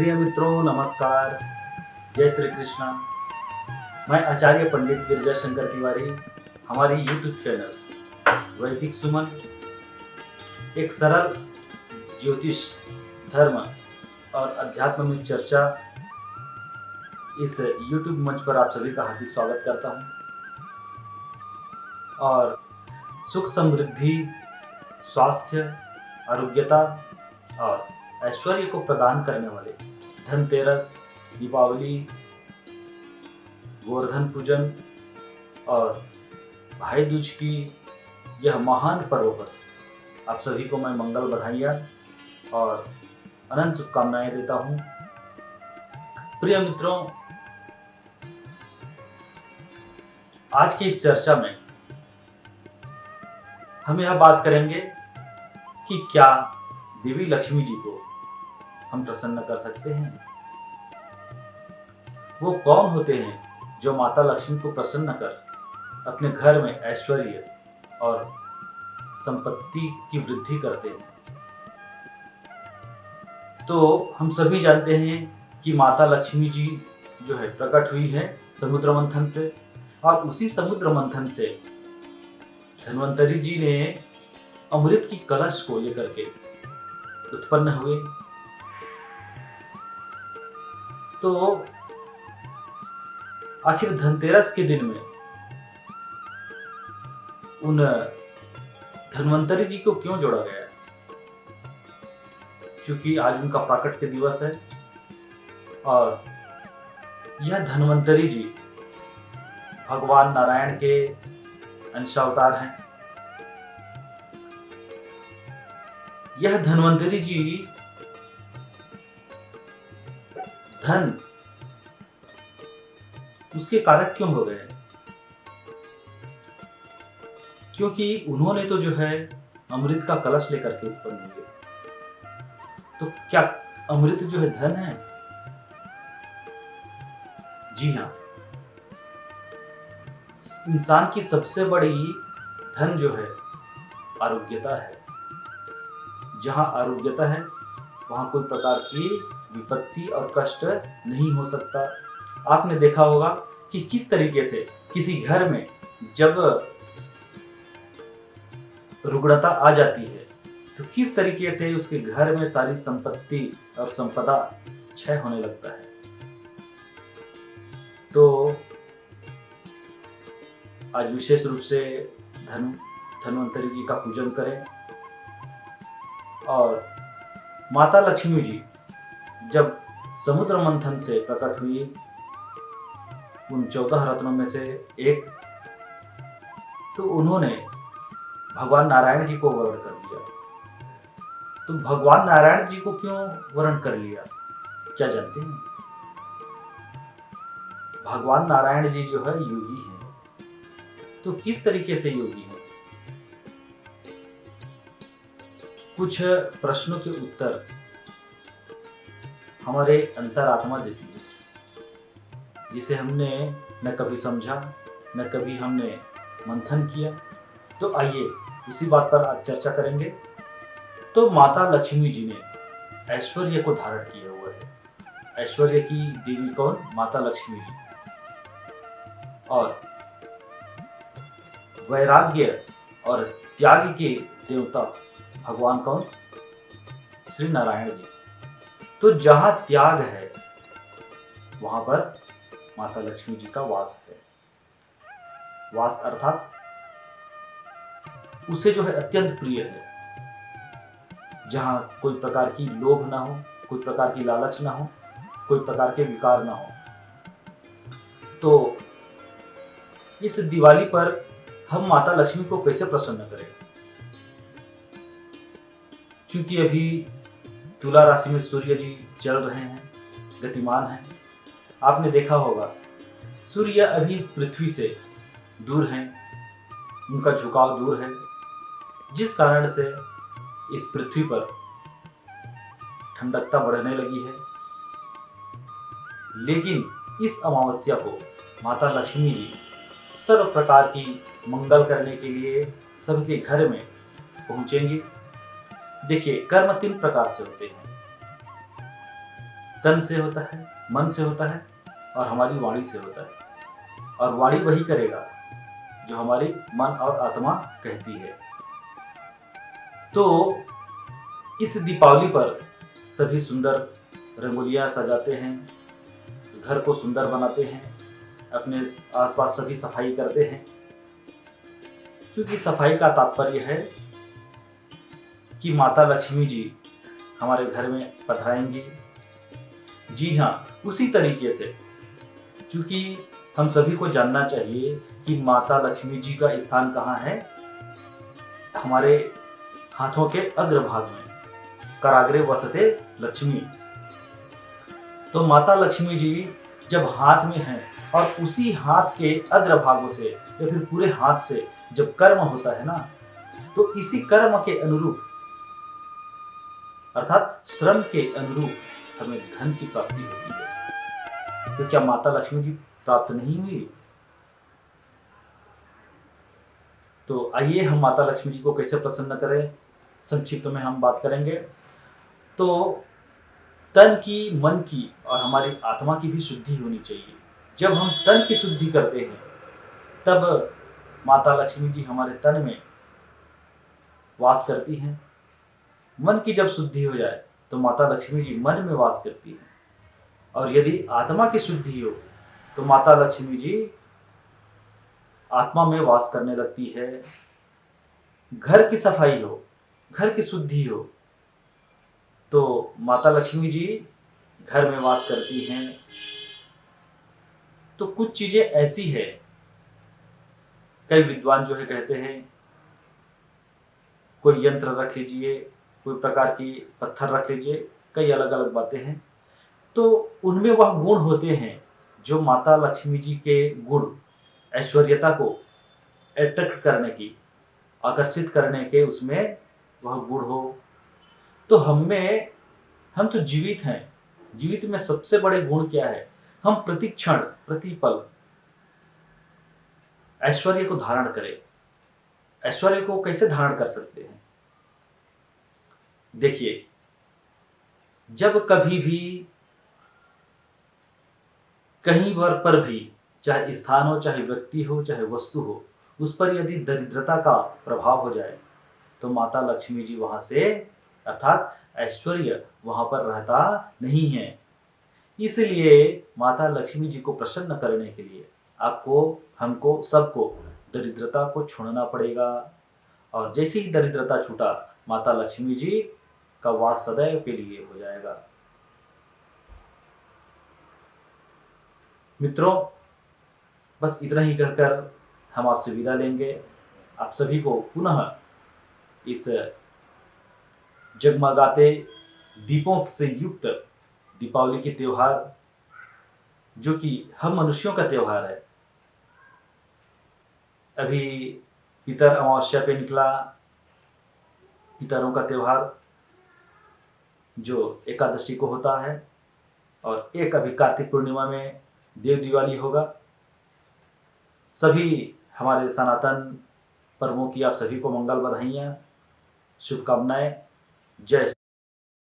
प्रिय मित्रों नमस्कार। जय श्री कृष्णा। मैं आचार्य पंडित गिरिजा शंकर तिवारी हमारी यूट्यूब चैनल वैदिक सुमन एक सरल ज्योतिष धर्म और अध्यात्म में चर्चा इस यूट्यूब मंच पर आप सभी का हार्दिक स्वागत करता हूं। और सुख समृद्धि, स्वास्थ्य, आरोग्यता और ऐश्वर्य को प्रदान करने वाले धनतेरस, दीपावली, गोवर्धन पूजन और भाई दूज की यह महान पर्व पर आप सभी को मैं मंगल बधाइयाँ और अनंत शुभकामनाएं देता हूँ। प्रिय मित्रों, आज की इस चर्चा में हम यह बात करेंगे कि क्या देवी लक्ष्मी जी को हम प्रसन्न कर सकते हैं। वो कौन होते हैं जो माता लक्ष्मी को प्रसन्न कर अपने घर में ऐश्वर्य और संपत्ति की वृद्धि करते हैं। तो हम सभी जानते हैं कि माता लक्ष्मी जी जो है प्रकट हुई है समुद्र मंथन से, और उसी समुद्र मंथन से धन्वंतरी जी ने अमृत की कलश को लेकर के उत्पन्न हुए। तो आखिर धनतेरस के दिन में उन धन्वंतरी जी को क्यों जोड़ा गया? क्योंकि आज उनका प्राकट्य दिवस है और यह धन्वंतरी जी भगवान नारायण के अंशावतार हैं। यह धन्वंतरी जी धन उसके कारक क्यों हो गए? क्योंकि उन्होंने तो जो है अमृत का कलश लेकर के उत्पन्न हुए। तो क्या अमृत जो है धन है? जी हाँ, इंसान की सबसे बड़ी धन जो है आरोग्यता है। जहां आरोग्यता है वहां कोई प्रकार की विपत्ति और कष्ट नहीं हो सकता। आपने देखा होगा कि किस तरीके से किसी घर में जब रुग्णता आ जाती है तो किस तरीके से उसके घर में सारी संपत्ति और संपदा क्षय होने लगता है। तो आज विशेष रूप से धन्वंतरी जी का पूजन करें। और माता लक्ष्मी जी जब समुद्र मंथन से प्रकट हुई, उन 14 रत्नों में से एक, तो उन्होंने भगवान नारायण जी को वर्ण कर लिया। तो भगवान नारायण जी को क्यों वर्ण कर लिया, क्या जानते हैं? भगवान नारायण जी जो है योगी हैं। तो किस तरीके से योगी हैं? कुछ प्रश्नों के उत्तर हमारे अंतरात्मा देती है, जिसे हमने न कभी समझा न कभी हमने मंथन किया। तो आइए उसी बात पर आज चर्चा करेंगे। तो माता लक्ष्मी जी ने ऐश्वर्य को धारण किया हुआ है। ऐश्वर्य की देवी कौन? माता लक्ष्मी जी। और वैराग्य और त्याग के देवता भगवान कौन? श्री नारायण जी। तो जहां त्याग है वहां पर माता लक्ष्मी जी का वास है। वास अर्थात उसे जो है अत्यंत प्रिय है। जहां कोई प्रकार की लोभ ना हो, कोई प्रकार की लालच ना हो, कोई प्रकार के विकार ना हो। तो इस दिवाली पर हम माता लक्ष्मी को कैसे प्रसन्न करें? क्योंकि अभी तुला राशि में सूर्य जी चल रहे हैं, गतिमान हैं। आपने देखा होगा सूर्य अभी पृथ्वी से दूर हैं, उनका झुकाव दूर है, जिस कारण से इस पृथ्वी पर ठंडकता बढ़ने लगी है। लेकिन इस अमावस्या को माता लक्ष्मी जी सर्व प्रकार की मंगल करने के लिए सबके घर में पहुंचेंगी। देखिए, कर्म 3 प्रकार से होते हैं। तन से होता है, मन से होता है और हमारी वाणी से होता है। और वाणी वही करेगा जो हमारी मन और आत्मा कहती है। तो इस दीपावली पर सभी सुंदर रंगोलियां सजाते हैं, घर को सुंदर बनाते हैं, अपने आसपास सभी सफाई करते हैं, क्योंकि सफाई का तात्पर्य है कि माता लक्ष्मी जी हमारे घर में पधराएंगी। जी हाँ, उसी तरीके से, क्योंकि हम सभी को जानना चाहिए कि माता लक्ष्मी जी का स्थान कहाँ है। हमारे हाथों के अग्रभाग में, कराग्रे वसते लक्ष्मी। तो माता लक्ष्मी जी जब हाथ में हैं और उसी हाथ के अग्रभागों से या फिर पूरे हाथ से जब कर्म होता है ना, तो इसी कर्म के अनुरूप अर्थात श्रम के अनुरूप हमें धन की प्राप्ति होती है। तो क्या माता लक्ष्मी जी प्राप्त नहीं हुई? तो आइए हम माता लक्ष्मी जी को कैसे प्रसन्न करें, संक्षिप्त में हम बात करेंगे। तो तन की, मन की और हमारी आत्मा की भी शुद्धि होनी चाहिए। जब हम तन की शुद्धि करते हैं तब माता लक्ष्मी जी हमारे तन में वास करती हैं। मन की जब शुद्धि हो जाए तो माता लक्ष्मी जी मन में वास करती हैं। और यदि आत्मा की शुद्धि हो तो माता लक्ष्मी जी आत्मा में वास करने लगती है। घर की सफाई हो, घर की शुद्धि हो तो माता लक्ष्मी जी घर में वास करती हैं। तो कुछ चीजें ऐसी है, कई विद्वान जो है कहते हैं कोई यंत्र रख लीजिए, कोई प्रकार की पत्थर रख लीजिए, कई अलग अलग बातें हैं। तो उनमें वह गुण होते हैं जो माता लक्ष्मी जी के गुण, ऐश्वर्यता को अट्रैक्ट करने की, आकर्षित करने के उसमें वह गुण हो। तो हम तो जीवित हैं। जीवित में सबसे बड़े गुण क्या है? हम प्रति क्षण, प्रति पल ऐश्वर्य को धारण करें। ऐश्वर्य को कैसे धारण कर सकते हैं? देखिए, जब कभी भी कहीं पर भी, चाहे स्थान हो, चाहे व्यक्ति हो, चाहे वस्तु हो, उस पर यदि दरिद्रता का प्रभाव हो जाए तो माता लक्ष्मी जी वहां से अर्थात ऐश्वर्य वहां पर रहता नहीं है। इसलिए माता लक्ष्मी जी को प्रसन्न करने के लिए आपको, हमको, सबको दरिद्रता को छोड़ना पड़ेगा। और जैसे ही दरिद्रता छूटा, माता लक्ष्मी जी का वास सदैव के लिए हो जाएगा। मित्रों, बस इतना ही कहकर हम आपसे विदा लेंगे। आप सभी को पुनः इस जगमगाते दीपों से युक्त दीपावली के त्योहार, जो कि हम मनुष्यों का त्योहार है। अभी पितर अमावस्या पे निकला, पितरों का त्योहार जो एकादशी को होता है, और एक अभी कार्तिक पूर्णिमा में देव दिवाली होगा। सभी हमारे सनातन पर्वों की आप सभी को मंगल बधाइयाँ, शुभकामनाएं। जय